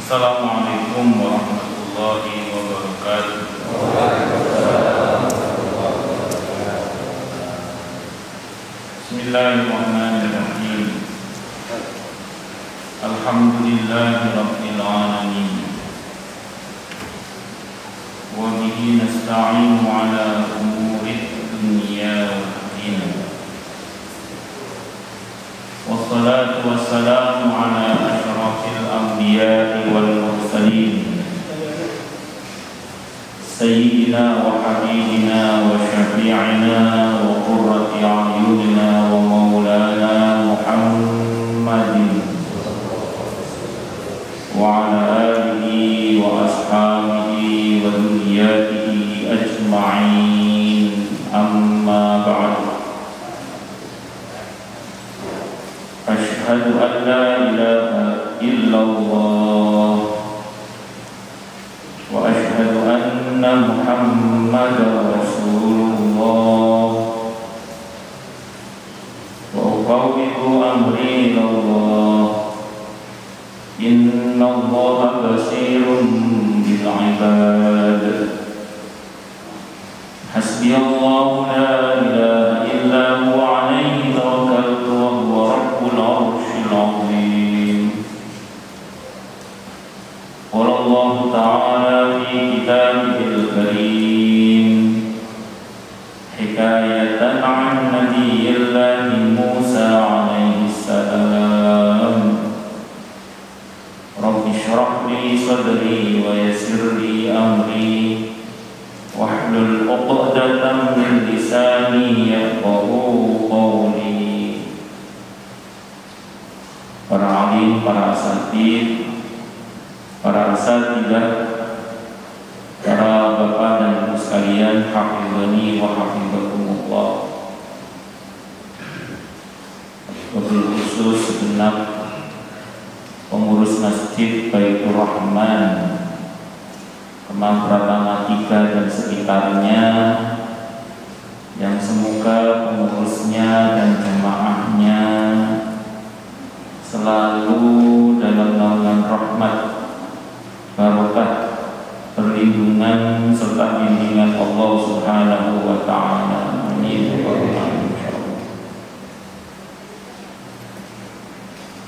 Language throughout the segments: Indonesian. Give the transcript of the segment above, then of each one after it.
Assalamualaikum warahmatullahi wabarakatuh. Bismillahirrahmanirrahim. Alhamdulillahi rabbil alamin. Wa bihi nasta'inu ala umuri dunya waddin. Wassalatu wassalamu ala asyrafil anbiya'i wal mursalin Sayyidina wa habibina wa syafi'ina wa qurrati a'yunina wa maulana Muhammadin wa ala alihi wa ashabihi wa dhurriyyatihi ajma'in, amma ba'du. Asyhadu an la ilaha illallah wa asyhadu anna Muhammadar Rasulullah wa ufawwidu amri ilallah. Innallaha basirun bil ibad. Hasbiyallahu la ilaha illa huwa alayhi tawakkaltu wa huwa rabbul arsyil azim. Qala Allah ta'ala fi kitabihil karim hikayatan 'an nabiyyillahi Musa alaihi salam. Rabbi shrah li sadri wa yassir li amri wahlul 'uqdatam min lisani yafqahu qawli. Para alim, para asatidz, para asatidzah, para bapak dan ibu sekalian, hafizani wa hafizakumullah. Wabil khusus segenap pengurus Masjid Baitur Rahman Kemang Pratama 3 dan sekitarnya, yang semoga pengurusnya dan jemaahnya selalu dalam naungan rahmat, barokah, perlindungan serta bimbingan Allah Subhanahu wa ta'ala. Amin.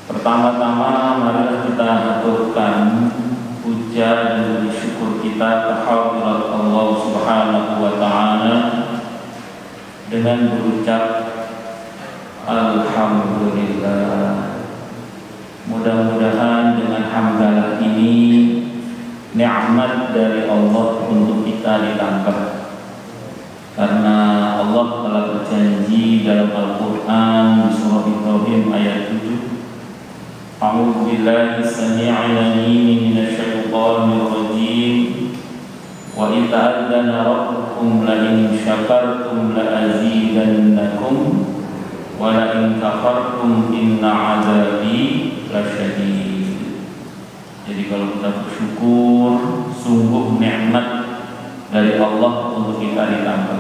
Pertama-tama marilah kita aturkan puja dan syukur kita kehadirat Allah Subhanahu wa ta'ala dengan berucap alhamdulillah. Mudah-mudahan dengan hamdalah ini nikmat dari Allah untuk kita ditangkap, karena Allah telah berjanji dalam Al-Quran di surah Ibrahim ayat 7, A'udzu billahi samii'il 'aliim minasyaitonir rajiim, wa idza adzana rabbukum la in syakartum la azidannakum wa la in kafartum inna 'adzabi lasyadid. Jadi kalau kita bersyukur, sungguh nikmat dari Allah untuk kita ditambah.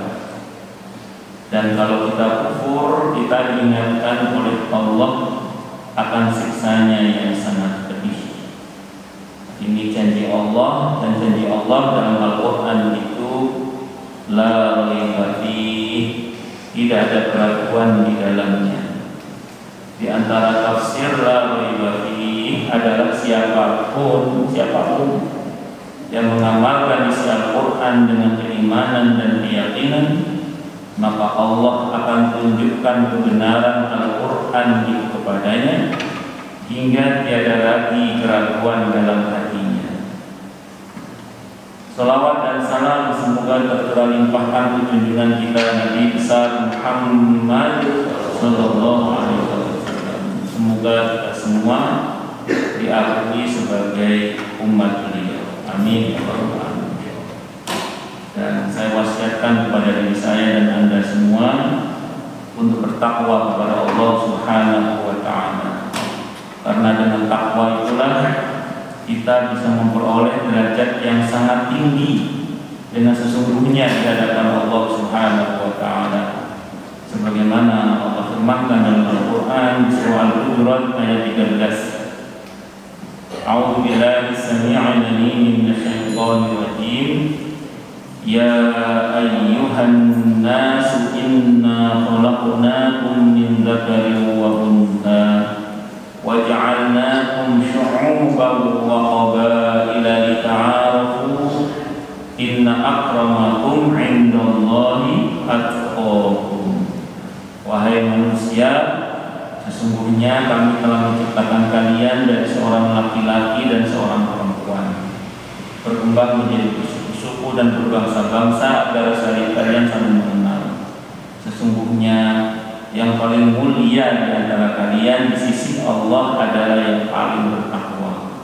Dan kalau kita kufur, kita diingatkan oleh Allah akan siksanya yang sangat pedih. Ini janji Allah, dan janji Allah dalam Al-Quran itu la raiba fihi, tidak ada keraguan di dalamnya. Di antara tafsir la raiba fihi adalah siapapun yang mengamalkan isi Al-Quran dengan keimanan dan keyakinan, maka Allah akan tunjukkan kebenaran Al-Quran itu kepadanya hingga tiada lagi keraguan dalam hatinya. Salawat dan salam semoga tercurah limpahkan ke junjungan kita Nabi besar Muhammad sallallahu alaihi wasallam. Semoga kita semua diakui sebagai umat beliau. Amin ya rabbal alamin. Dan saya wasiatkan kepada diri saya dan Anda semua untuk bertakwa kepada Allah Subhanahu wa ta'ala. Karena dengan takwa itulah kita bisa memperoleh derajat yang sangat tinggi dengan sesungguhnya di hadapan Allah Subhanahu wa ta'ala. Sebagaimana Allah firmankan dalam Al-Quran surah Al-Hujurat ayat 13, A'udzu billahi samii'il 'aliim minasyaitonir rajiim. Ya ayyuhan nasu inna khalaqnakum min dzakarin wa untha wa ja'alnakum syu'uban wa qabaila lita'arafu inna akramakum 'indallahi atqakum. Wahai manusia, sesungguhnya kami telah menciptakan kalian dari seorang laki-laki dan seorang perempuan, berkembang menjadi suku dan berbangsa-bangsa agar kalian saling mengenal. Sesungguhnya yang paling mulia di antara kalian di sisi Allah adalah yang paling bertakwa.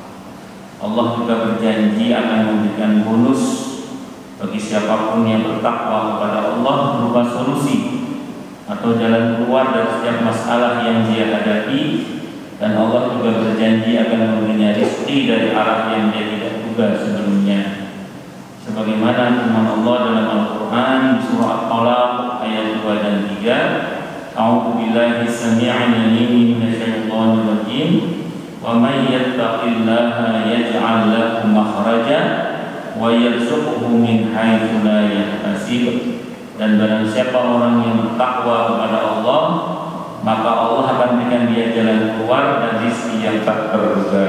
Allah juga berjanji akan memberikan bonus bagi siapapun yang bertakwa kepada Allah berupa solusi atau jalan keluar dari setiap masalah yang dia hadapi, dan Allah juga berjanji akan memberinya rezeki dari arah yang dia tidak duga sebelumnya. Sebagaimana firman Allah dalam Al-Quran di surah At-Talaq ayat 2 dan 3, A'udzu billahi samii'il 'aliim minasyaitonir rajiim. Wa may yattaqillaha yaj'al lahu makhraja wa yarzuqhu min haitsu la yahtasib. Dan barang siapa orang yang bertakwa kepada Allah, maka Allah akan berikan dia jalan keluar dan rezeki yang tak terduga.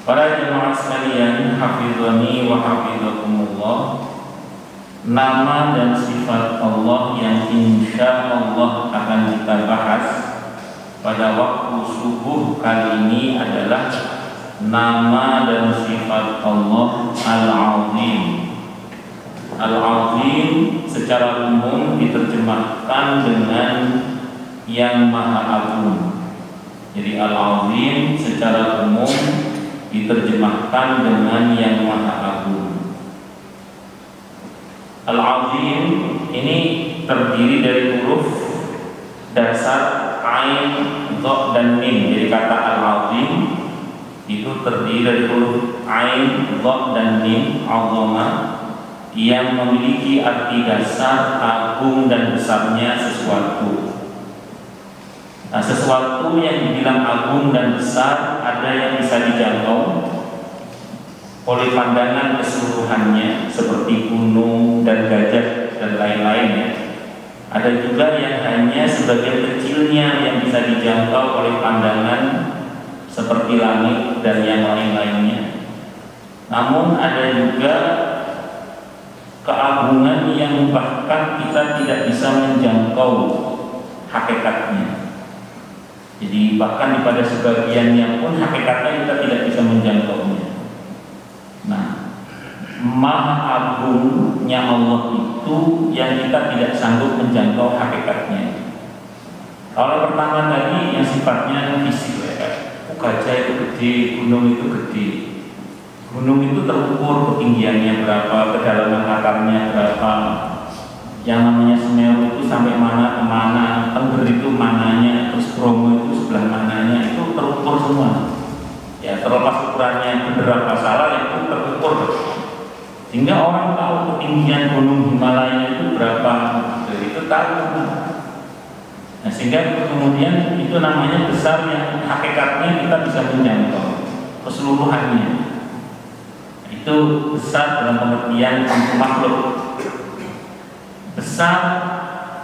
Para jemaah sekalian, hafizani wa hafizakumullah, nama dan sifat Allah yang insya Allah akan kita bahas pada waktu subuh kali ini adalah nama dan sifat Allah Al-Azim. Al-Azim secara umum diterjemahkan dengan yang Maha Agung. Jadi Al-Azim secara umum diterjemahkan dengan yang Maha Agung. Al-Azim ini terdiri dari huruf dasar Ain, Dha dan Mim. Jadi kata Al-Azim itu terdiri dari huruf Ain, Dha dan Mim, Azama, yang memiliki arti dasar agung dan besarnya sesuatu. Nah, sesuatu yang dibilang agung dan besar ada yang bisa dijangkau oleh pandangan keseluruhannya seperti gunung dan gajah dan lain-lainnya. Ada juga yang hanya sebagian kecilnya yang bisa dijangkau oleh pandangan seperti langit dan yang lain-lainnya. Namun ada juga keagungan yang bahkan kita tidak bisa menjangkau hakikatnya. Jadi bahkan pada sebagiannya pun hakikatnya kita tidak bisa menjangkaunya. Nah, Maha Agungnya Allah itu yang kita tidak sanggup menjangkau hakikatnya. Kalau pertama tadi yang sifatnya fisik, gajah itu gede, gunung itu gede. Gunung itu terukur ketinggiannya berapa, kedalaman akarnya berapa, yang namanya Semeru itu sampai mana ke mana, Tengger itu mananya, terus Bromo itu sebelah mananya, itu terukur semua. Ya, terlepas ukurannya benar apa salah, itu terukur. Sehingga orang tahu ketinggian gunung Himalaya itu berapa, itu tahu. Nah, sehingga kemudian itu namanya besar yang hakikatnya kita bisa menjangkau keseluruhannya. Itu besar dalam pengertian untuk makhluk. Besar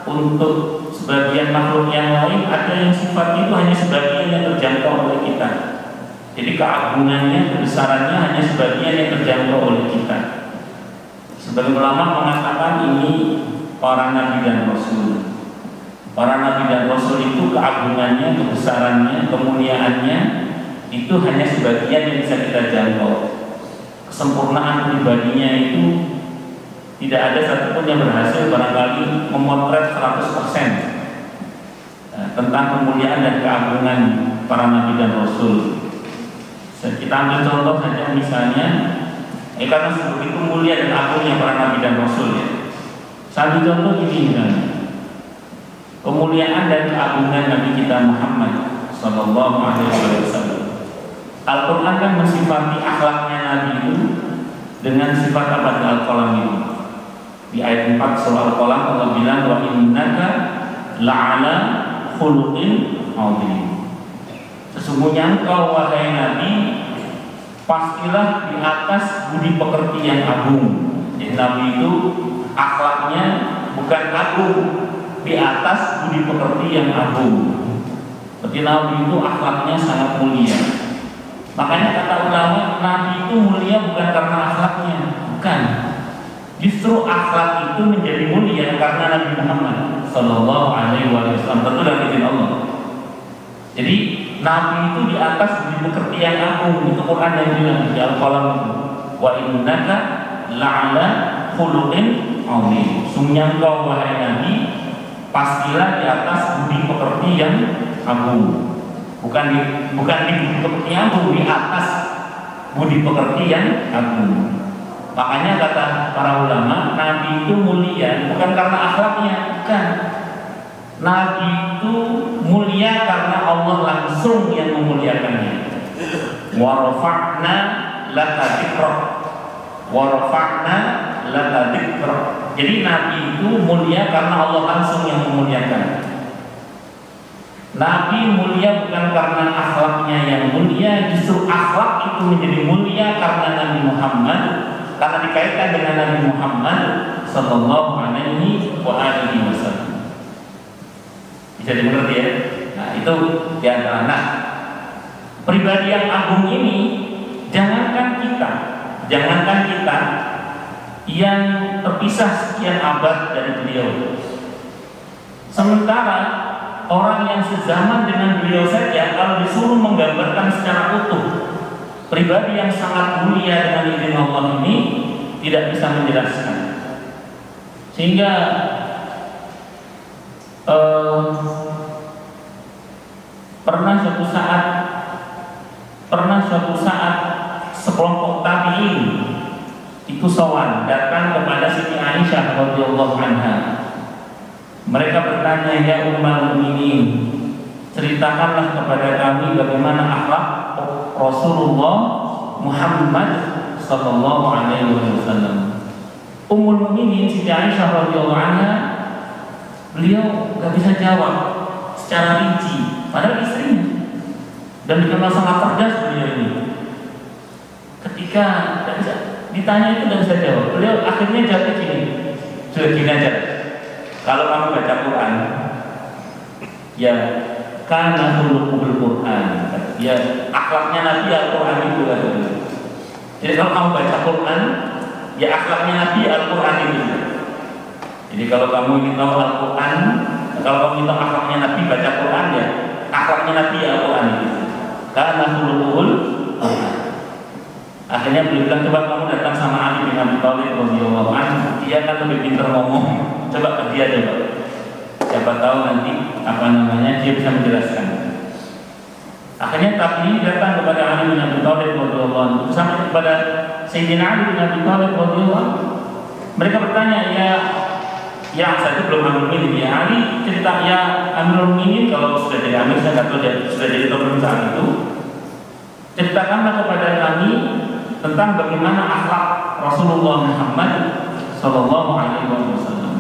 untuk sebagian makhluk yang lain, ada yang sifat itu hanya sebagian yang terjangkau oleh kita. Jadi keagungannya, kebesarannya hanya sebagian yang terjangkau oleh kita. Sebagian ulama mengatakan ini para nabi dan rasul. Para nabi dan rasul itu keagungannya, kebesarannya, kemuliaannya itu hanya sebagian yang bisa kita jangkau. Kesempurnaan pribadinya itu tidak ada satupun yang berhasil barangkali memotret 100% tentang kemuliaan dan keagungan para nabi dan rasul. Kita ambil contoh saja misalnya, karena begitu mulia dan agungnya para nabi dan rasul ya. Satu contoh ini misalnya, kemuliaan dan keagungan Nabi kita Muhammad Sallallahu Alaihi Wasallam. Al-Quran kan mensifati akhlaknya Nabi itu dengan sifat apa di Al-Qalam itu. Di ayat 4 surah Al-Qalam Allah bilang wa innaka la'ala khuluqin 'adzim. Sesungguhnya engkau wahai Nabi pastilah di atas budi pekerti yang agung. Jadi Nabi itu akhlaknya bukan agung, di atas budi pekerti yang agung. Berarti Nabi itu akhlaknya sangat mulia. Makanya kata ulama, Nabi itu mulia bukan karena akhlaknya, bukan. Justru akhlak itu menjadi mulia karena Nabi Muhammad Sallallahu Alaihi Wasallam, tentu dari izin Allah. Jadi Nabi itu di atas budi pekerti yang agung. Itu Quran yang bilang di Al-Qalam itu, wa innaka la'ala khuluqin azim. Sungguhnya engkau wahai Nabi pastilah di atas budi pekerti yang agung. Bukan di budi pekerti yang agung, di atas budi pekerti yang agung. Makanya kata para ulama, Nabi itu mulia bukan karena akhlaknya, bukan. Nabi itu mulia karena Allah langsung yang memuliakannya. Wa rafa'na laka dzikrak. Wa rafa'na laka dzikrak. Jadi Nabi itu mulia karena Allah langsung yang memuliakan. Nabi mulia bukan karena akhlaknya yang mulia, justru akhlak itu menjadi mulia karena Nabi Muhammad, karena dikaitkan dengan Nabi Muhammad Sallallahu Alaihi Wasallam. Bisa dimengerti ya? Nah itu diantara. Nah, pribadi yang agung ini jangankan kita yang terpisah sekian abad dari beliau, sementara orang yang sezaman dengan beliau saja kalau disuruh menggambarkan secara utuh pribadi yang sangat mulia dengan izin Allah ini tidak bisa menjelaskan. Sehingga pernah suatu saat sekelompok tabi'in itu sowan datang kepada Siti Aisyah radhiyallahu anha. Mereka bertanya, ya ummul mukminin, ceritakanlah kepada kami bagaimana akhlak Rasulullah Muhammad sallallahu alaihi wasallam. Ummul mukminin Siti Aisyah radhiyallahu anha, beliau gak bisa jawab secara rinci, padahal istrinya, dan dikenal sangat cerdas beliau ini. Ketika gak bisa ditanya itu gak bisa jawab, beliau akhirnya jawab gini, sudah gini aja. Kalau kamu baca Quran, ya karena khuluqul Quran, ya akhlaknya Nabi Al-Quran itu kan. Jadi kalau kamu baca Quran, ya akhlaknya Nabi Al-Quran itu. Jadi kalau kamu ingin tahu Al-Quran, kalau kamu ingin tahu akhlaknya Nabi, baca Quran ya akhlaknya Nabi Al-Quran itu. Karena khuluqul Quran. Akhirnya beliau bilang, coba kamu datang sama Ali bin Abi Thalib radhiyallahu anhu, dia kan lebih pintar ngomong, coba ke dia coba. Siapa tahu nanti dia bisa menjelaskan. Akhirnya tabi'in datang kepada Ali bin Abi Thalib radhiyallahu anhu, sampai kepada Sayyidina Ali bin Abi Thalib radhiyallahu anhu. Mereka bertanya, ya saya itu belum Amirul Mukminin, ya Ali cerita ya Amirul Mukminin, kalau sudah jadi Amir saya nggak tahu dia sudah jadi tahun saat itu. Ceritakanlah kepada kami tentang bagaimana akhlak Rasulullah Muhammad Sallallahu Alaihi Wasallam.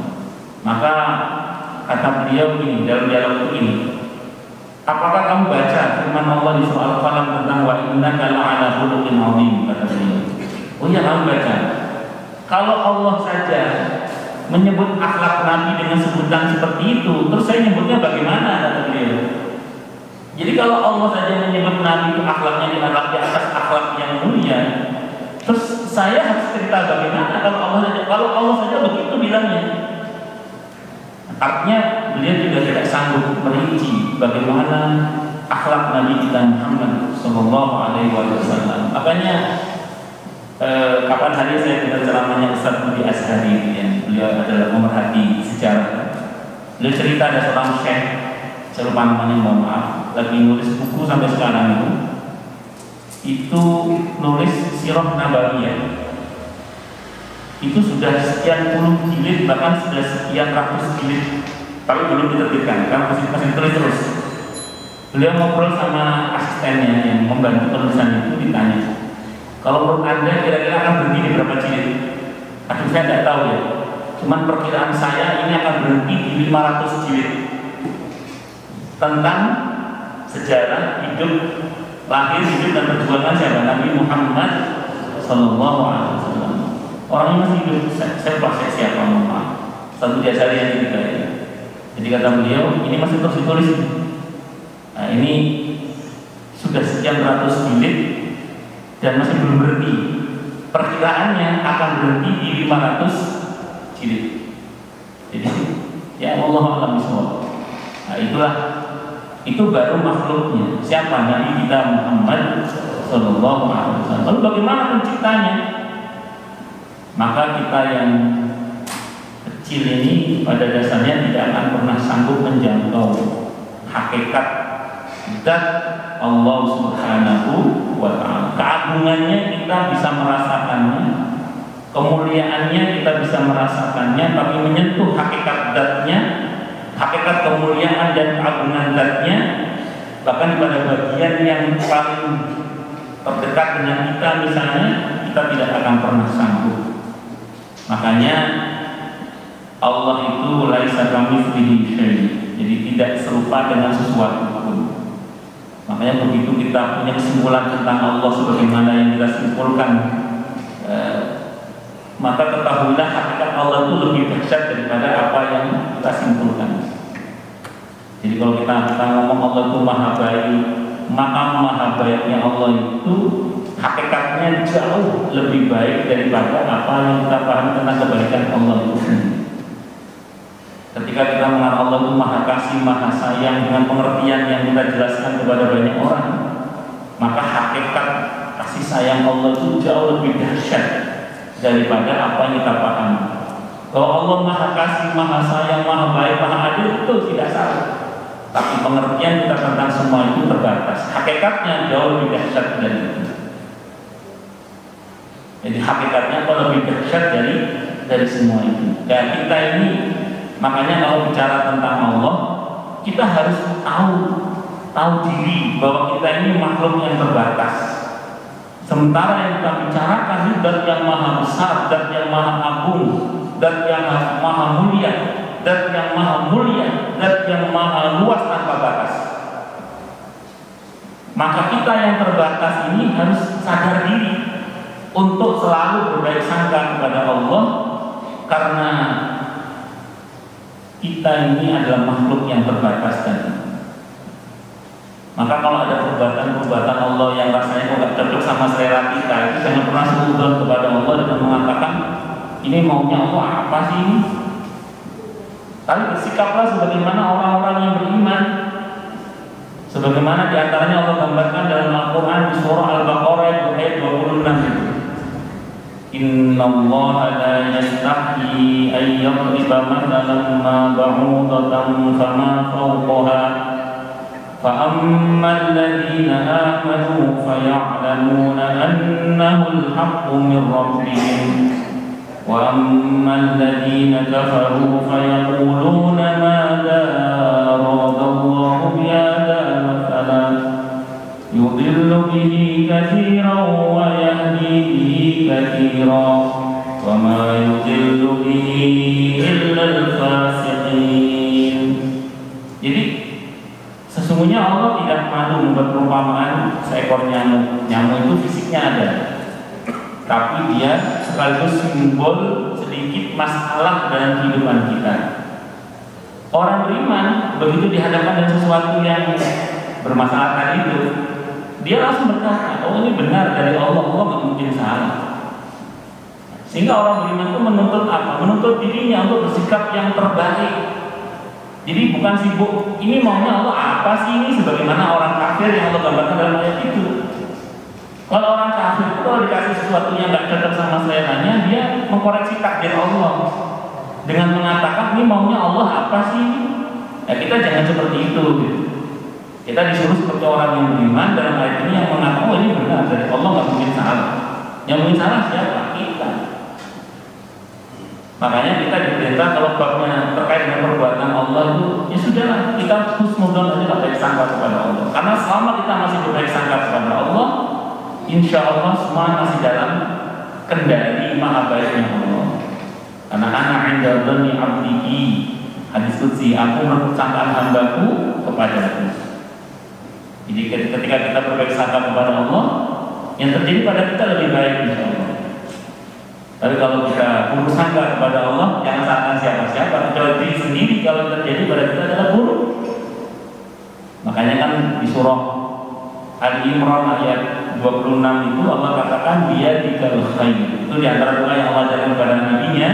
Maka kata beliau ini dalam dialog ini, apakah kamu baca firman Allah di surah Al-Qalam tentang wa innaka la'ala khuluqin 'azim, kata beliau. Oh iya, kamu baca. Kalau Allah saja menyebut akhlak Nabi dengan sebutan seperti itu, terus saya nyebutnya bagaimana, kata beliau. Jadi kalau Allah saja menyebut Nabi itu akhlaknya di atas akhlak yang mulia, terus saya harus cerita bagaimana kalau Allah saja begitu bilangnya. Artinya beliau juga tidak sanggup merinci bagaimana akhlak Nabi kita Muhammad Sallallahu Alaihi Wasallam. Makanya kapan hari saya dengar ceramahnya Ustaz Budi Ashari, ya, beliau adalah pemerhati sejarah. Beliau cerita ada seorang syekh, saya lupa namanya, mohon maaf, lagi nulis buku sampai sekarang itu nulis Sirah Nabawiyah. Itu sudah sekian puluh jilid, bahkan sudah sekian ratus jilid, tapi belum diterbitkan, kan masih tulis terus. Beliau ngobrol sama asistennya yang membantu penulisan itu, ditanya, kalau menurut Anda kira-kira akan berhenti di berapa jilid? Aduh, saya tidak tahu ya, cuman perkiraan saya ini akan berhenti di 500 jilid tentang sejarah hidup, lahir, hidup dan perjuangan siapa? Nabi Muhammad Sallallahu Alaihi Wasallam. Orangnya masih hidup. Saya siapa? Muhammad. Satu diajari yang ketiga ya. Jadi kata beliau, ini masih terus ditulis. Nah, ini sudah sekian ratus jilid dan masih belum berhenti. Perkiraannya akan berhenti di 500 jilid. Jadi ya Allah alam bisawab. Nah itu baru makhluknya. Siapa? Nabi kita Muhammad Sallallahu Alaihi Wasallam. Lalu bagaimana penciptanya? Maka kita yang kecil ini pada dasarnya tidak akan pernah sanggup menjangkau hakikat zat Allah Subhanahu wa Ta'ala. Keagungannya kita bisa merasakannya, kemuliaannya kita bisa merasakannya, tapi menyentuh hakikat zatnya, hakikat kemuliaan dan keagungan zatnya, bahkan pada bagian yang paling terdekat dengan kita misalnya, kita tidak akan pernah sanggup. Makanya Allah itu laisa kamitslihi syai', jadi tidak serupa dengan sesuatu pun. Makanya begitu kita punya kesimpulan tentang Allah sebagaimana yang kita simpulkan, maka ketahuilah hakikat Allah itu lebih dahsyat daripada apa yang kita simpulkan. Jadi kalau kita ngomong Allah itu maha baik, maka maha baiknya Allah itu hakikatnya jauh lebih baik daripada apa yang kita pahami tentang kebaikan Allah itu. Ketika kita mengenal Allah itu maha kasih, maha sayang dengan pengertian yang kita jelaskan kepada banyak orang, maka hakikat kasih sayang Allah itu jauh lebih dahsyat daripada apa yang kita pahami. Kalau Allah maha kasih, maha sayang, maha baik, maha adil, itu tidak salah. Tapi pengertian kita tentang semua itu terbatas. Hakikatnya jauh lebih dahsyat dari itu. Jadi hakikatnya kalau lebih dahsyat dari semua itu. Dan kita ini, makanya kalau bicara tentang Allah, kita harus tahu diri bahwa kita ini makhluk yang terbatas. Sementara yang kita bicarakan itu zat yang maha besar, zat yang maha agung, zat yang maha mulia, zat yang maha mulia, zat yang maha luas tanpa batas. Maka kita yang terbatas ini harus sadar diri untuk selalu berbaik sangka kepada Allah, karena kita ini adalah makhluk yang terbatas tadi. Maka kalau ada perbuatan Allah yang rasanya kok gak cocok sama selera kita, itu jangan pernah seuzon kepada Allah dengan mengatakan ini maunya Allah apa sih ini? Tapi bersikaplah sebagaimana orang-orang yang beriman, sebagaimana diantaranya Allah gambarkan dalam Al-Quran di surah Al-Baqarah ayat 26. Inna Allah la yastahi an yadriba mathalan ma ba'udatan fama fawqaha fa amma alladhina amanu faya'lamuna annahu al-haqqu min rabbihim wa amma alladhina kafaru fayaquluna madha arada Allah bihadha mathalan yudillu bihi katsiran wa yahdi bihi katsiran wa ma yudillu bihi illa al-fasiqin. Jadi sesungguhnya Allah tidak malu membuat perumpamaan seekor nyamuk. Nyamuk itu fisiknya ada, tapi dia sekaligus simbol sedikit masalah dalam kehidupan kita. Orang beriman begitu dihadapkan dengan sesuatu yang bermasalah tadi itu, dia langsung berkata, oh ini benar dari Allah, Allah nggak mungkin salah. Sehingga orang beriman itu menuntut apa? Menuntut dirinya untuk bersikap yang terbaik. Jadi bukan sibuk, ini maunya Allah apa sih ini, sebagaimana orang kafir yang Allah gambarkan dalam ayat itu. Kalau orang kafir itu kalau dikasih sesuatu yang nggak cocok sama seleranya, dia mengkoreksi takdir Allah dengan mengatakan ini maunya Allah apa sih? Ya kita jangan seperti itu. Kita disuruh seperti orang yang beriman dalam ayat ini yang mengatakan oh ini benar dari Allah, nggak mungkin salah. Yang mungkin salah siapa? Kita. Makanya kita diperintah kalau babnya terkait dengan perbuatan Allah itu ya sudahlah, kita husnudzon aja baik sangka kepada Allah. Karena selama kita masih berbaik sangka kepada Allah, insya Allah semua masih dalam kendali maha baiknya Allah. Karena anak inda dzanni abdihi, hadis qudsi, aku menurut sangkaan hambaku kepadaku. Jadi ketika kita berbaik sangka kepada Allah, yang terjadi pada kita lebih baik insya Allah. Tapi kalau kita buruk sangka kepada Allah, jangan salahkan siapa-siapa, kecuali diri sendiri. Kalau yang terjadi pada kita adalah buruk. Makanya kan di surah Ali Imran ayat 26 itu Allah katakan dia dikal khair. Itu diantara doa yang Allah ajarkan kepada Nabi-Nya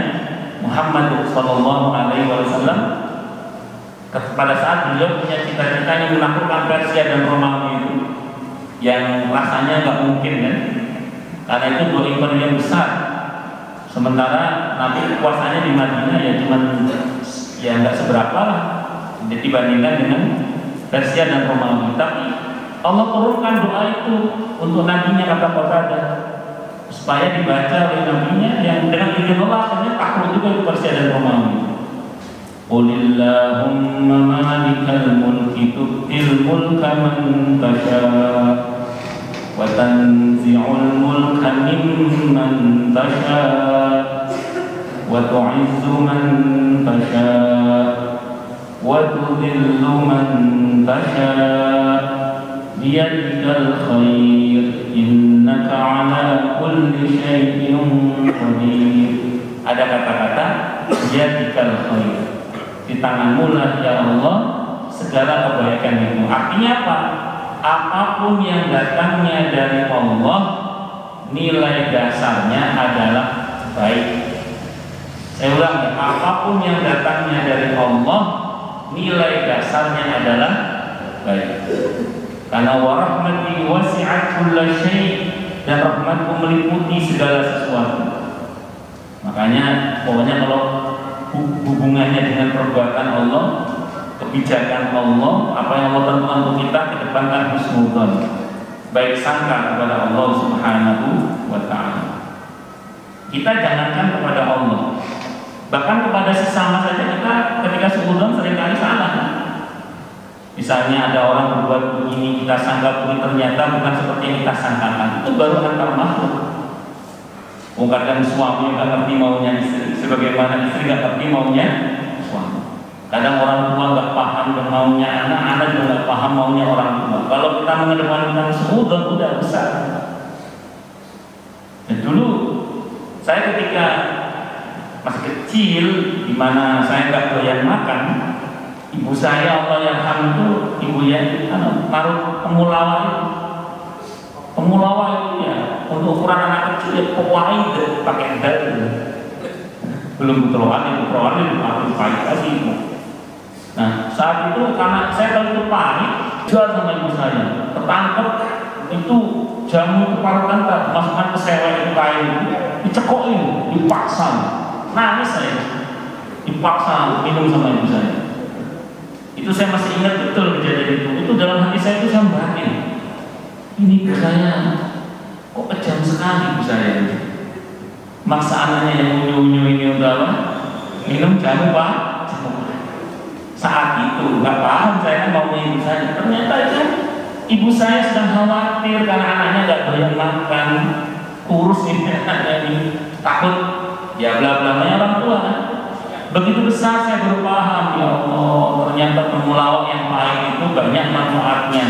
Muhammad sallallahu alaihi wasallam pada saat beliau punya cita-cita yang menaklukkan Persia dan Romawi itu, yang rasanya nggak mungkin kan, karena itu dua imperium yang besar. Sementara Nabi kuasanya di Madinah ya cuman ya nggak seberapa lah dibandingkan dengan Persia dan Romawi. Tapi Allah turunkan doa itu untuk nabinya kata Qatadah supaya dibaca oleh nabinya yang dengan izin Allah akhirnya takluk juga di Persia dan Romawi. Qulillahumma malikal mulki tu'til mulka man tasha' wa tanzi'ul mulka mimman tasha' wa tu'izzu man tasha' wa tudhillu man tasha' biyadikal khair innaka ala kulli syai'in qadir. Ada kata-kata biyadikal khair, di tanganmu lah ya Allah segala kebaikan itu. Artinya apa? Apapun yang datangnya dari Allah, nilai dasarnya adalah baik. Saya ulang ya, apapun yang datangnya dari Allah, nilai dasarnya adalah baik. Karena warahmati wasi'at kulla syai', dan rahmatku meliputi segala sesuatu. Makanya pokoknya kalau hubungannya dengan perbuatan Allah, kebijakan Allah, apa yang Allah tentukan untuk kita, kedepankan husnudzon, baik sangka kepada Allah Subhanahu wa ta'ala. Kita jangankan kepada Allah, bahkan kepada sesama saja kita ketika suudzon seringkali salah. Misalnya ada orang berbuat begini, kita sangka begini, ternyata bukan seperti yang kita sangkakan. Itu baru antar makhluk. Kadang suami nggak ngerti maunya istri, sebagaimana istri nggak ngerti maunya suami. Kadang orang tua nggak paham dan maunya anak, anak juga nggak paham maunya orang tua. Kalau kita mengedepankan suudzon udah besar. Dan dulu saya ketika masih kecil, di mana saya nggak doyan makan, ibu saya Allah yarham itu ibu yang naruh pemulawa itu ya untuk ukuran anak kecil ya pawai pakai dari belum betulan itu aku pahit lagi. Nah saat itu karena saya tahu itu pahit, jual sama ibu saya, ketangkep itu jamu keparutan masukkan ke sewa itu kain, dicekokin, dipaksa, nangis saya, dipaksa minum sama ibu saya. Itu saya masih ingat betul kejadian itu dalam hati saya itu saya batin, ini ibu saya kok kejam sekali ibu saya, maksa anaknya yang unyu-unyu ini untuk apa? Minum jamu pak. Saat itu nggak paham saya mau ibu saya, ternyata itu ibu saya sedang khawatir karena anaknya nggak doyan makan, kurus ini anaknya ini, takut ya bla bla orang tua kan. Begitu besar saya baru paham, ya Allah, ternyata temulawak yang pahit itu banyak manfaatnya.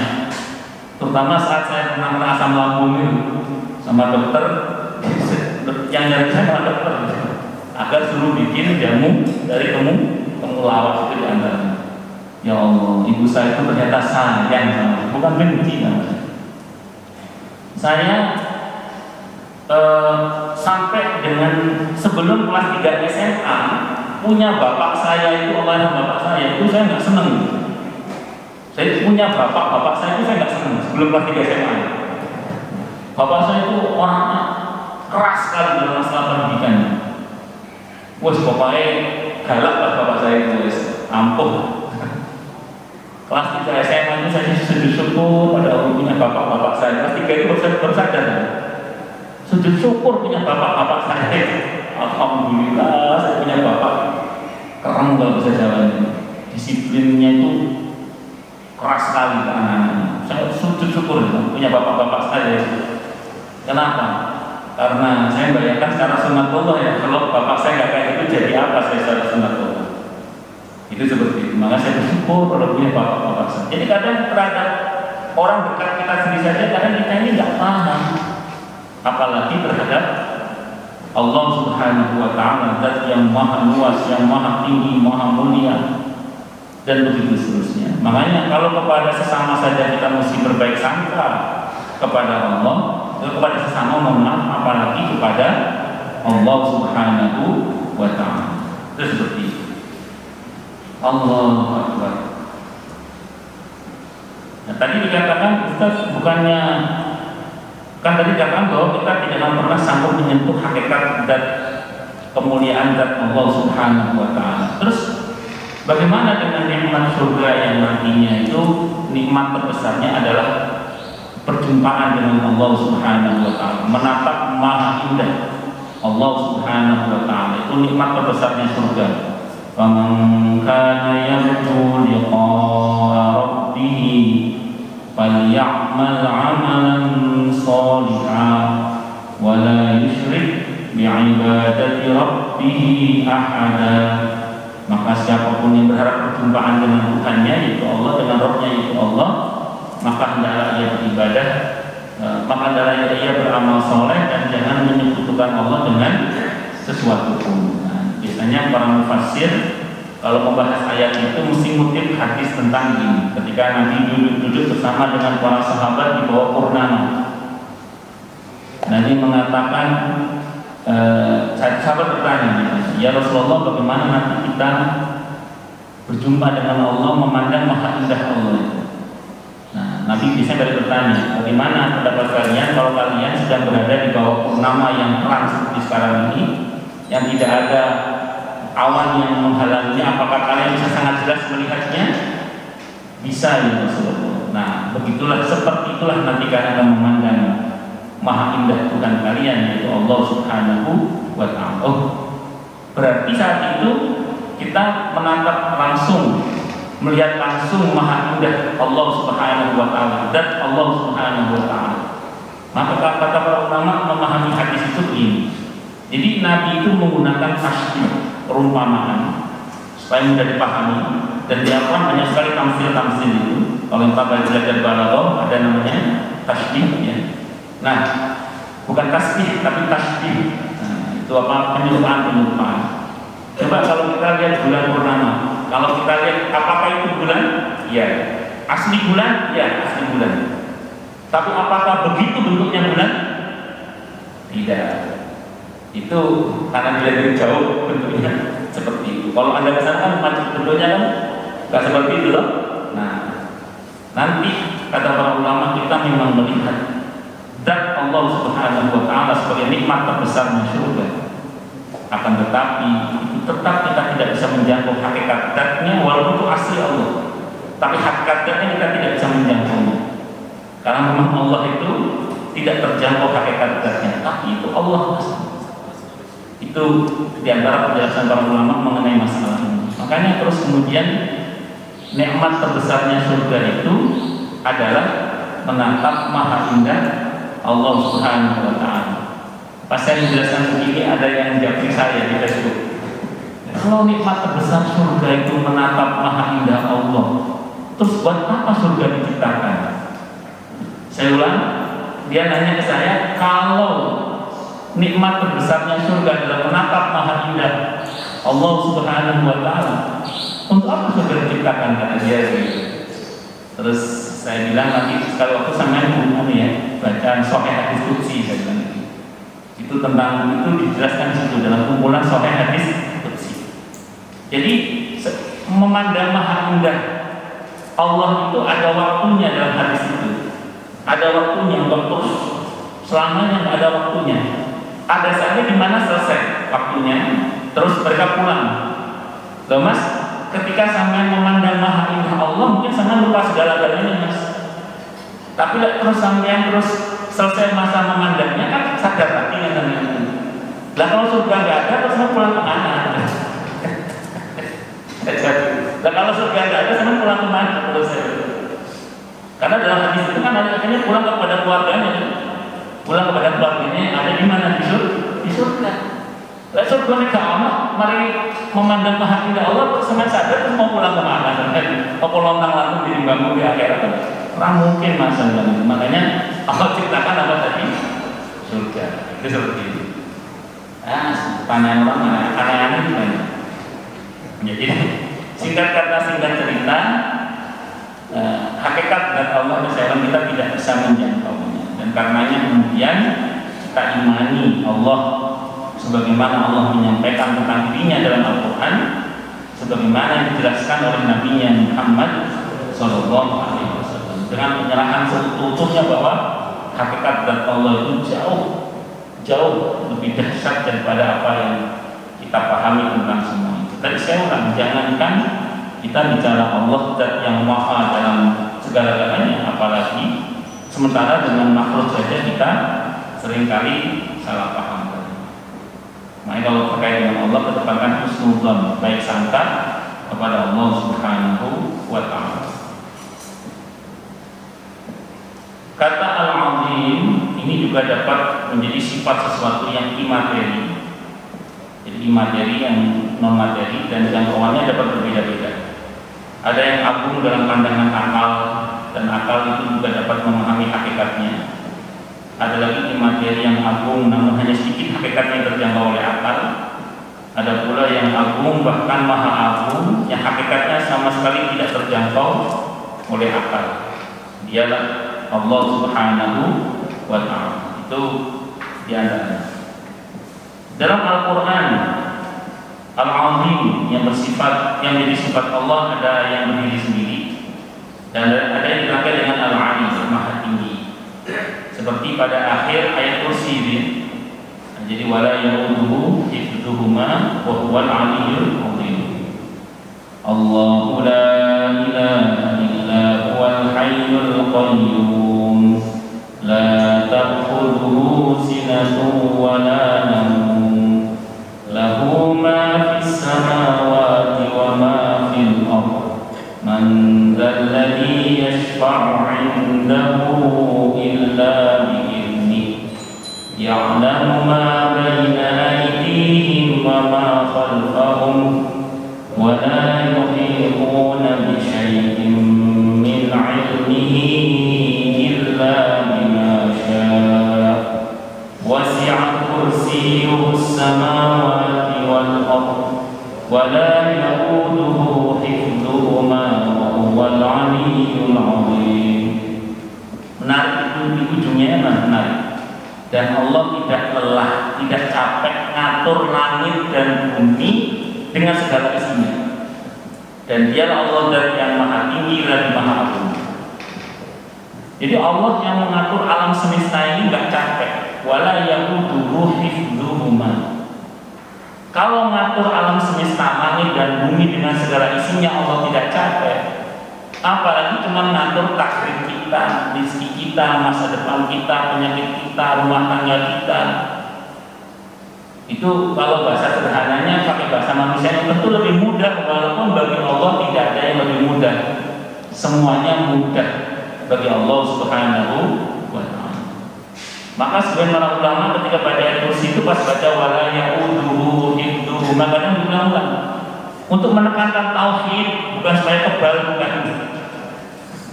Terutama saat saya pernah kena asam lambung itu sama dokter, yang nyari saya sama dokter agar suruh bikin jamu dari temulawak itu diantaranya. Ya Allah, ibu saya itu ternyata sayang sama, bukan benci namanya. Saya sampai dengan sebelum kelas 3 SMA punya bapak saya itu, Allah bapak saya itu saya nggak seneng. Saya punya bapak saya itu saya nggak seneng sebelum kelas 3 SMA. Bapak saya itu orangnya keras sekali dalam masalah pendidikan. Wes bapaknya galak lah bapak saya itu, wes ampuh. Kelas 3 SMA itu saya sujud syukur pada Allah punya bapak saya. Kelas 3 itu baru sadar. Sujud syukur punya bapak saya. Alhamdulillah saya punya bapak keren kalau bisa jalan. Disiplinnya itu keras sekali ke anak-anaknya. Saya sujud syukur punya bapak saya. Kenapa? Karena saya bayangkan secara sunatullah ya, kalau bapak saya nggak kayak itu jadi apa saya secara sunatullah? Itu seperti itu. Maka saya bersyukur kalau punya bapak saya. Jadi kadang terhadap orang dekat kita sendiri saja kadang kita ini nggak paham, apalagi terhadap Allah Subhanahu wa Ta'ala, zat yang maha luas, yang maha tinggi, maha mulia, dan begitu seterusnya. Makanya kalau kepada sesama saja kita mesti berbaik sangka kepada Allah, kepada sesama mohon maaf, apalagi kepada Allah Subhanahu wa Ta'ala. Itu seperti itu. Allahu Akbar. Nah, tadi dikatakan Ustaz, bukannya kan tadi dikatakan bahwa kita tidak akan pernah sanggup menyentuh hakikat dan kemuliaan zat Allah Subhanahu wa Ta'ala. Terus bagaimana dengan nikmat surga yang nantinya itu nikmat terbesarnya adalah perjumpaan dengan Allah Subhanahu wa Ta'ala, menatap maha indah Allah Subhanahu wa Ta'ala. Itu nikmat terbesarnya surga. Faman kana yarju liqa'a rabbih falya'mal 'amalan shalihan wa la yusyrik bi'ibadati rabbih ahada. Maka siapapun yang berharap perjumpaan dengan Tuhannya yaitu Allah, dengan Rabbnya yaitu Allah, maka hendaklah ia beribadah, maka hendaklah ia beramal soleh dan jangan menyekutukan Allah dengan sesuatu pun. Biasanya para mufassir kalau membahas ayat itu mesti ngutip hadis tentang ini. Ketika Nabi duduk bersama dengan para sahabat di bawah purnama, Nabi mengatakan, sahabat bertanya, ya Rasulullah, bagaimana nanti kita berjumpa dengan Allah, memandang maha indah Allah itu? Nah, Nabi bisa dari bertanya, bagaimana pendapat kalian kalau kalian sedang berada di bawah purnama yang terang seperti sekarang ini, yang tidak ada awan yang menghalanginya, apakah kalian bisa sangat jelas melihatnya? Bisa ya Rasulullah. Nah, begitulah, seperti itulah nanti kalian akan memandang maha indah Tuhan kalian yaitu Allah Subhanahu wa Ta'ala. Oh, berarti saat itu kita menatap langsung, melihat langsung maha indah Allah Subhanahu wa Ta'ala, dan Allah Subhanahu wa Ta'ala. Maka kata para ulama memahami hadis itu begini. Jadi Nabi itu menggunakan tasbih, perumpamaan supaya mudah dipahami, dan diakukan banyak sekali tamsil-tamsil itu. Kalau kita belajar balaghah ada namanya tasbih ya. Nah, bukan tasbih tapi tasbih. Nah, itu apa? Penyerupan. Coba kalau kita lihat bulan purnama, kalau kita lihat apakah itu bulan? Ya. Asli bulan? Ya, asli bulan. Tapi apakah begitu bentuknya bulan? Tidak. Itu karena dia dari jauh bentuknya seperti itu. Kalau Anda kesana kan bentuknya kan nggak seperti itu loh. Nah, nanti kata para ulama kita memang melihat zat Allah Subhanahu wa Ta'ala sebagai nikmat terbesarnya surga. Akan tetapi itu tetap kita tidak bisa menjangkau hakikat zatnya, walaupun itu asli Allah. Tapi hakikat zatnya kita tidak bisa menjangkaunya. Karena memang Allah itu tidak terjangkau hakikat zatnya, tapi itu Allah. Itu diantara penjelasan para ulama mengenai masalah ini. Makanya terus kemudian nikmat terbesarnya surga itu adalah menatap maha indah Allah Subhanahu wa Ta'ala. Pas saya menjelaskan begini ada yang japri saya di Facebook. Kalau nikmat terbesar surga itu menatap maha indah Allah, terus buat apa surga diciptakan? Saya ulang, dia nanya ke saya, kalau nikmat terbesarnya surga adalah menatap maha indah Allah Subhanahu wa Ta'ala, untuk apa surga diciptakan? Kata dia gitu. Terus saya bilang nanti sekali waktu sampai buku ya, bacaan Sahih Hadis Qudsi, saya bilang gitu. Itu tentang itu dijelaskan di situ dalam kumpulan Sahih Hadis Qudsi. Jadi memandang maha indah Allah itu ada waktunya dalam hadis itu. Ada waktunya, waktu selamanya nggak ada waktunya. Ada saatnya di mana selesai waktunya, terus mereka pulang. Loh mas, ketika sampai memandang maha indah Allah, mungkin sampai lupa segala-galanya mas. Tapi terus sampai terus selesai masa memandangnya kan sadar lagi katanya. Lah kalau surga nggak ada, terus mau pulang kemana? Lah kalau surga nggak ada, sama pulang kemana? Terus karena dalam hadis itu kan akhirnya pulang kepada keluarganya, pulang kepada keluarganya ada di mana? Di surga. Lah surga ini kamu, mari memandang maha indah Allah, terus sama sadar terus mau pulang kemana? Apa lontang lantung di bangun di akhirat? mungkin masalah itu. Makanya Allah ciptakan apa tadi? Surga. Itu seperti itu. Pertanyaan orang aneh-aneh gimana? Jadi singkat kata, singkat cerita, hakikat dan Allah misalnya kita tidak bisa menjangkaunya, dan karenanya kemudian kita imani Allah sebagaimana Allah menyampaikan tentang dirinya dalam Al-Quran, sebagaimana yang dijelaskan oleh Nabi Muhammad SAW, dengan penyerahan seutuhnya bahwa hakikat dan Allah itu jauh lebih dahsyat daripada apa yang kita pahami tentang semua itu. Tadi saya ulang, jangankan kita bicara Allah zat yang maha dalam segala-galanya, apalagi sementara dengan makhluk saja kita seringkali salah paham. Makanya kalau terkait dengan Allah, kedepankan husnudzon, baik sangka kepada Allah Subhanahu wa Ta'ala. Kata Al-Azim ini juga dapat menjadi sifat sesuatu yang imateri. Jadi imateri yang non materi, dan jangkauannya dapat berbeda-beda. Ada yang agung dalam pandangan akal, dan akal itu juga dapat memahami hakikatnya. Ada lagi imateri yang agung namun hanya sedikit hakikatnya yang terjangkau oleh akal. Ada pula yang agung bahkan maha agung yang hakikatnya sama sekali tidak terjangkau oleh akal. Dialah Allah Subhanahu wa Ta'ala. Itu diantaranya. Dalam Al-Quran Al-Azim yang bersifat, yang menjadi sifat Allah, ada yang berdiri sendiri dan ada yang dipakai dengan Al-Ali, maha tinggi. Seperti pada akhir ayat kursi ini. Jadi wala ya'uduhu hifdzuhuma wa huwal aliyyul azim. Allahu la ilaha illa huwal hayyul qayyum la ta'khudhuhu sinatun wa la nawm lahu ma fis samawati wa ma fil ardh man dzal ladzi yashfa'u 'indahu illa bi'idhnihi ya'lamu ma baina aydihim wa ma khalfahum wa la yuhituna bi syai'in min 'ilmihi illa bima syaa wasi'a kursiyyuhu as-samawati wal ardh wa la ya'uduhu hifdzuhuma wa huwal 'aliyyul 'azim. Menarik di ujungnya menarik. Dan Allah tidak lelah, tidak capek ngatur langit dan bumi dengan segala isinya. Dan dialah Allah dari yang maha tinggi dan maha agung. Jadi Allah yang mengatur alam semesta ini nggak capek. Wala ya'uduhu hifdzuhuma. Kalau mengatur alam semesta langit dan bumi dengan segala isinya Allah tidak capek. Apalagi cuma mengatur takdir kita, rezeki kita, masa depan kita, penyakit kita, rumah tangga kita. Itu kalau bahasa sederhananya pakai bahasa manusia yang tentu lebih mudah, walaupun bagi Allah tidak ada yang lebih mudah. Semuanya mudah bagi Allah Subhanahu wa Ta'ala. Maka sebagian para ulama ketika baca ayat kursi itu pas baca wala ya'uduhu hifdzuhu, maka diulang-ulang untuk menekankan tauhid, bukan supaya kebal, bukan.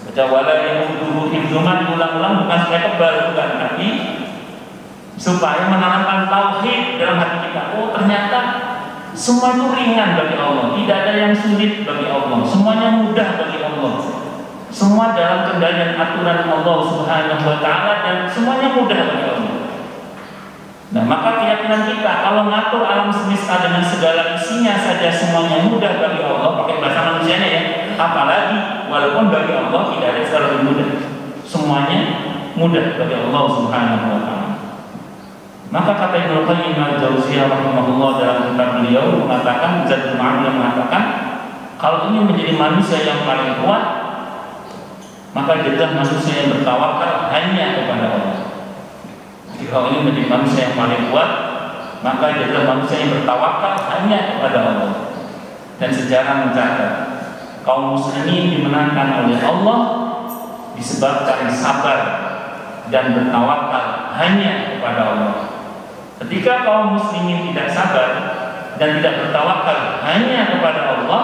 Baca wala ya'uduhu hifdzuhuma diulang-ulang bukan supaya kebal, bukan, tapi supaya menanamkan tauhid dalam hati kita. Oh, ternyata semua itu ringan bagi Allah, tidak ada yang sulit bagi Allah, semuanya mudah bagi Allah, semua dalam kendalian aturan Allah Subhanahu wa Ta'ala, dan semuanya mudah bagi Allah. Nah, maka keyakinan kita kalau mengatur alam semesta dengan segala isinya saja semuanya mudah bagi Allah, pakai bahasa manusianya ya, apalagi walaupun bagi Allah tidak ada yang lebih mudah, semuanya mudah bagi Allah Subhanahu wa Ta'ala. Maka kata Ibnu Qayyim al-Jauziyah rahimahullah dalam kitab beliau mengatakan, Zadul Ma'ad yang mengatakan, kalau ini menjadi manusia yang paling kuat, maka dia adalah manusia yang bertawakal hanya kepada Allah. Jadi kalau ini menjadi manusia yang paling kuat, maka dia adalah manusia yang bertawakal hanya kepada Allah. Dan sejarah mencatat kaum muslimin dimenangkan oleh Allah disebabkan sabar dan bertawakal hanya kepada Allah. Ketika kaum muslimin tidak sabar dan tidak bertawakal hanya kepada Allah,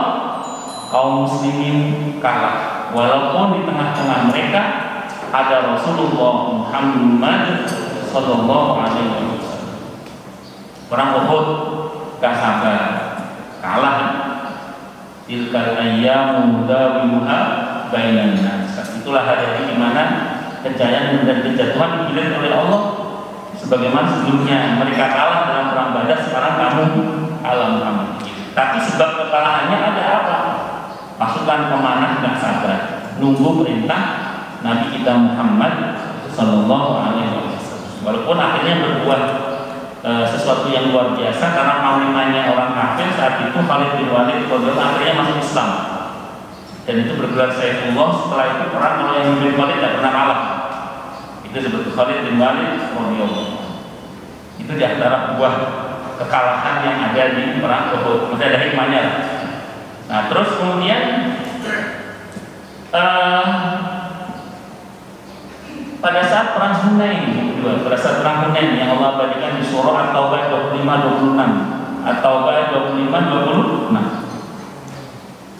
kaum muslimin kalah. walaupun di tengah-tengah mereka ada Rasulullah Muhammad Sallallahu Alaihi Wasallam. Perang Uhud gak sabar, kalah. Tilkal ayyamu nudawiluha bainan nas. Itulah hari di mana kejayaan dan kejatuhan digilir oleh Allah. Sebagaimana sebelumnya mereka kalah dalam perang Badar, sekarang kamu kalah Muhammad. Tapi sebab kekalahannya ada apa? Pasukan pemanah gak sabar, nunggu perintah Nabi kita Muhammad Sallallahu Alaihi Wasallam. Walaupun akhirnya berbuat sesuatu yang luar biasa karena panglimanya orang kafir saat itu Khalid bin Walid akhirnya masuk Islam, dan itu bergelar Saifullah. Setelah itu perang kalau yang bin Walid tidak pernah kalah, itu disebut Khalid bin Walid. Itu di antara buah kekalahan yang ada di perang Uhud. Masih ada hikmahnya. Nah terus kemudian pada saat perang Hunain kedua, pada saat perang Hunain yang Allah berikan di surah At-Taubah 25-26, At-Taubah 25-26.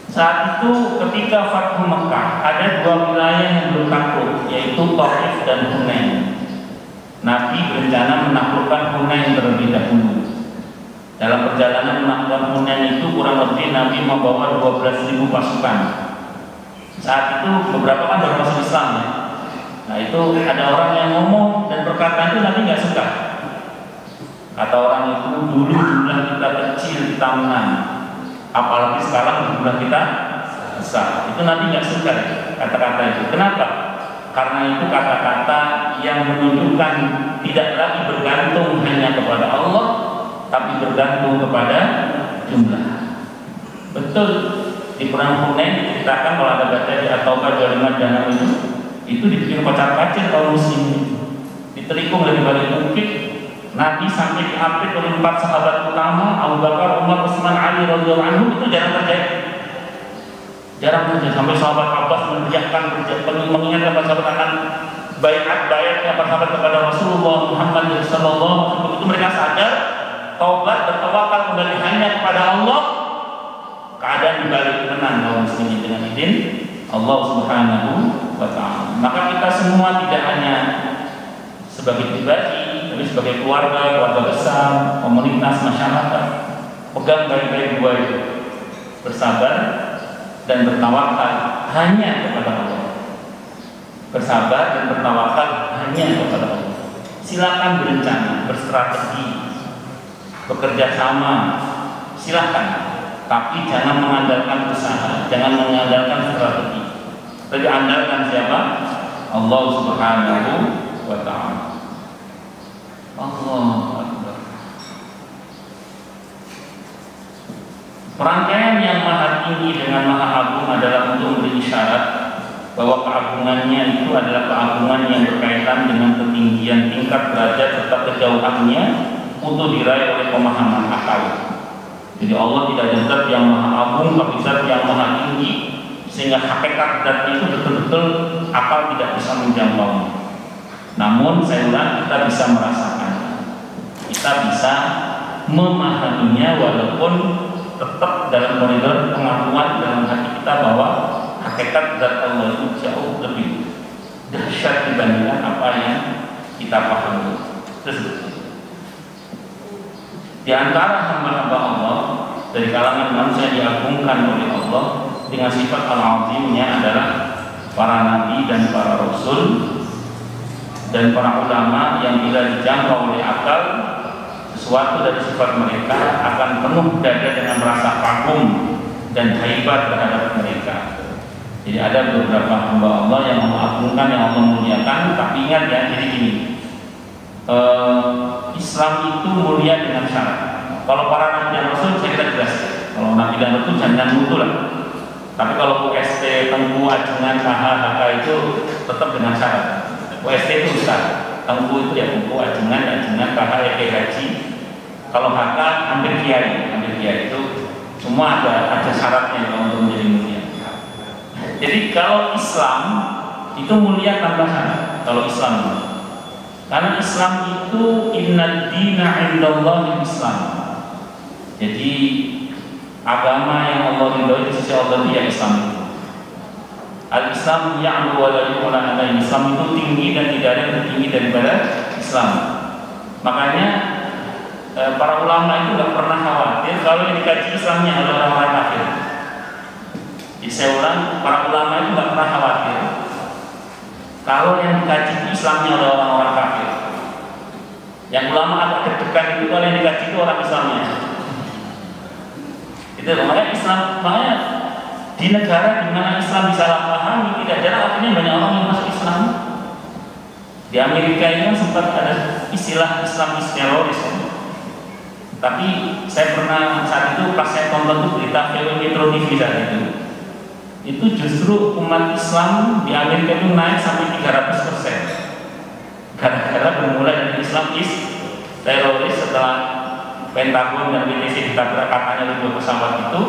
Saat itu ketika Fathu Mekah ada dua wilayah yang belum takluk, yaitu Taif dan Hunain. Nabi berencana menaklukkan Hunain terlebih dahulu. Dalam perjalanan menaklukkan Hunain itu kurang lebih Nabi membawa 12.000 pasukan. Saat itu beberapa kan baru masuk Islam ya. Nah itu ada orang yang ngomong dan perkataan itu Nabi nggak suka. Kata orang itu, dulu jumlah kita kecil kita menang, apalagi sekarang jumlah kita besar. Itu Nabi nggak suka kata-kata itu. Kenapa? Karena itu kata-kata yang menunjukkan tidak lagi bergantung hanya kepada Allah, tapi bergantung kepada jumlah. Betul di perang Hunain diceritakan, kalau ada baca di At-Taubah 25 itu dibikin kocar-kacir kaum muslimin, diterikung dari balik bukit. Nabi sampai diapit oleh 4 sahabat utama, Abu Bakar, Umar, Utsman, Ali radhiyallahu anhu. Itu jarang terjadi. Jarang terjadi sampai sahabat Abbas mengingatkan sahabat akan bayat sahabat kepada Rasulullah Muhammad sallallahu alaihi wasallam. Itu mereka sadar, taubat, bertawakal kembali hanya kepada Allah. Keadaan dibalik menang kaum muslimin dengan izin Allah Subhanahu wa ta'ala. Maka kita semua tidak hanya sebagai pribadi, tapi sebagai keluarga besar, komunitas, masyarakat, pegang baik-baik dua itu, bersabar dan bertawakal hanya kepada Allah. Bersabar dan bertawakal hanya kepada Allah. Silakan berencana, berstrategi, bekerja sama, silakan. Tapi jangan mengandalkan usaha, jangan mengandalkan strategi. Tapi andalkan siapa? Allah Subhanahu wa ta'ala. Allah Akbar. Perangkaian yang maha tinggi dengan maha agung adalah untuk memberi isyarat bahwa keagungannya itu adalah keagungan yang berkaitan dengan ketinggian tingkat derajat serta kejauhannya untuk diraih oleh pemahaman akal. Jadi Allah tidak ada zat yang maha agung, tapi zat yang maha tinggi, sehingga hakikat zat itu betul-betul akal tidak bisa menjangkau. Namun saya ulang, kita bisa merasakan, kita bisa memahaminya, walaupun tetap dalam koridor pengakuan dalam hati kita bahwa hakikat zat Allah itu jauh lebih dahsyat dibandingkan apa yang kita pahami. Di antara hamba-hamba Allah dari kalangan manusia diagungkan oleh Allah dengan sifat al-azimnya adalah para nabi dan para rasul dan para ulama yang bila dijangkau oleh akal, sesuatu dari sifat mereka akan penuh dada dengan rasa kagum dan haibat terhadap mereka. Jadi ada beberapa hamba Allah yang Allah agungkan, yang Allah muliakan. Tapi ingat ya, jadi gini, Islam itu mulia dengan syarat. Kalau para nabi dan rasul saya kira jelas. Kalau nabi dan rasul jangan mutu lah. Tapi kalau UST, Tengku, Ajungan, KH, HK itu tetap dengan syarat. UST itu besar, Tengku itu ya Tengku, Ajungan, KH, EK Haji. Kalau HK hampir kiai itu semua ada syaratnya kalau untuk menjadi mulia. Jadi kalau Islam itu mulia tanpa syarat. Kalau Islam, karena Islam itu innad dina indallahi Islam. Jadi agama yang Allah ridhoi di sisi Allah itu ya Islam. Al-Islam ya'lu wa la yu'la alaihi. Islam itu tinggi dan tidak ada yang lebih tinggi daripada Islam. Makanya para ulama itu nggak pernah khawatir kalau yang dikaji Islamnya oleh orang-orang kafir. Jadi saya ulang, para ulama itu nggak pernah khawatir kalau yang dikaji Islamnya oleh orang-orang kafir. Yang ulama agak deg-degan itu kalau yang dikaji itu orang Islamnya. Itu makanya Islam, makanya di negara di mana Islam disalahpahami, tidak jarang akhirnya banyak orang yang masuk Islam. Di Amerika ini kan sempat ada istilah Islamis teroris. Tapi saya pernah saat itu pas saya tonton tuh berita Metro TV saat itu justru umat Islam di Amerika itu naik sampai 300%. Gara-gara bermula dari Islam teroris setelah Pentagon dan BTC ditabrak katanya oleh 2 pesawat itu.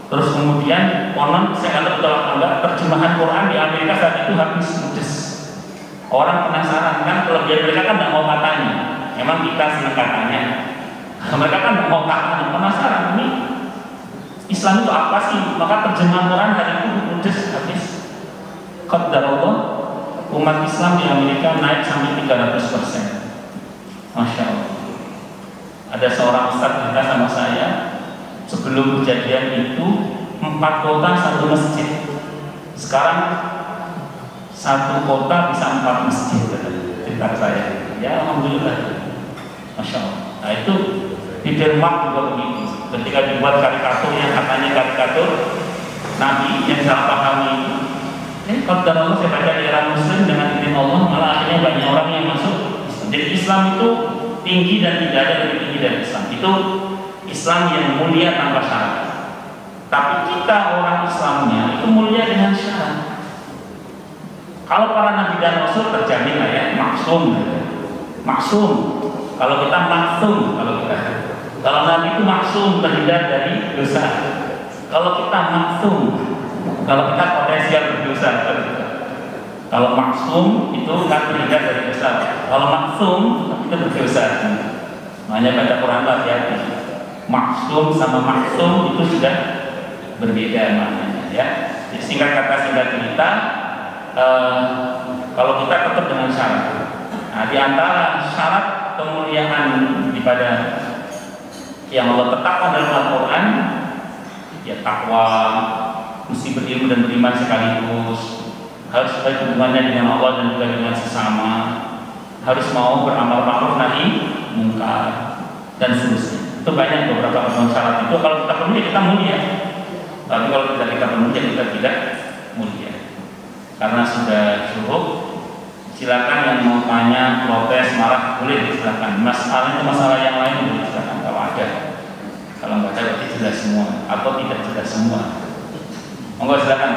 Terus kemudian konon saya anggap betul enggak terjemahan Quran di Amerika saat itu habis ludes. Orang penasaran kan, kelebihan mereka kan tidak mau katanya. Memang kita senang katanya. Mereka kan tidak mau katanya, penasaran ini Islam itu apa sih? Maka terjemahan Quran hari itu ludes habis. Qadarullah, umat Islam di Amerika naik sampai 300%. Masya Allah. Ada seorang ustaz cerita sama saya, sebelum kejadian itu 4 kota 1 masjid. Sekarang 1 kota bisa 4 masjid. Cerita saya. Ya alhamdulillah. Masya Allah. Nah itu di Denmark juga begitu. Ketika dibuat karikatur yang katanya karikatur Nabi yang salah pahami. Kalau dalam Allah saya baca di era Muslim dengan izin Allah, malah akhirnya banyak orang yang masuk. Jadi Islam itu tinggi dan tidak ada lebih tinggi dari Islam. Itu Islam yang mulia tanpa syarat. Tapi kita orang Islamnya itu mulia dengan syarat. Kalau para nabi dan rasul terjamin lah ya, maksum. Maksum. Kalau kita maksum, kalau nabi itu maksum, terhindar dari dosa. Kalau kita maksum, kalau kita potensial berdosa. Kalau maksum itu kan terhindar dari dosa. Kalau maksum itu berdosa. Makanya baca Quran hati-hati. Maksum sama maksum itu sudah berbeda maknanya ya. Jadi singkat kata singkat cerita, kalau kita tetap dengan syarat. Nah, di antara syarat kemuliaan daripada yang Allah tetapkan dalam Al-Quran, ya takwa, mesti berilmu dan beriman sekaligus, harus baik hubungannya dengan Allah dan juga dengan sesama, harus mau beramal ma'ruf nahi mungkar dan seterusnya. Itu banyak beberapa syarat itu. Kalau kita penuhi kita mulia, tapi kalau tidak kita penuhi kita tidak mulia. Karena sudah cukup. Silakan yang mau tanya, protes, marah boleh silakan. Masalah itu masalah yang lain boleh silakan kalau ada. Kalau nggak ada berarti jelas semua atau tidak jelas semua. Monggo silakan.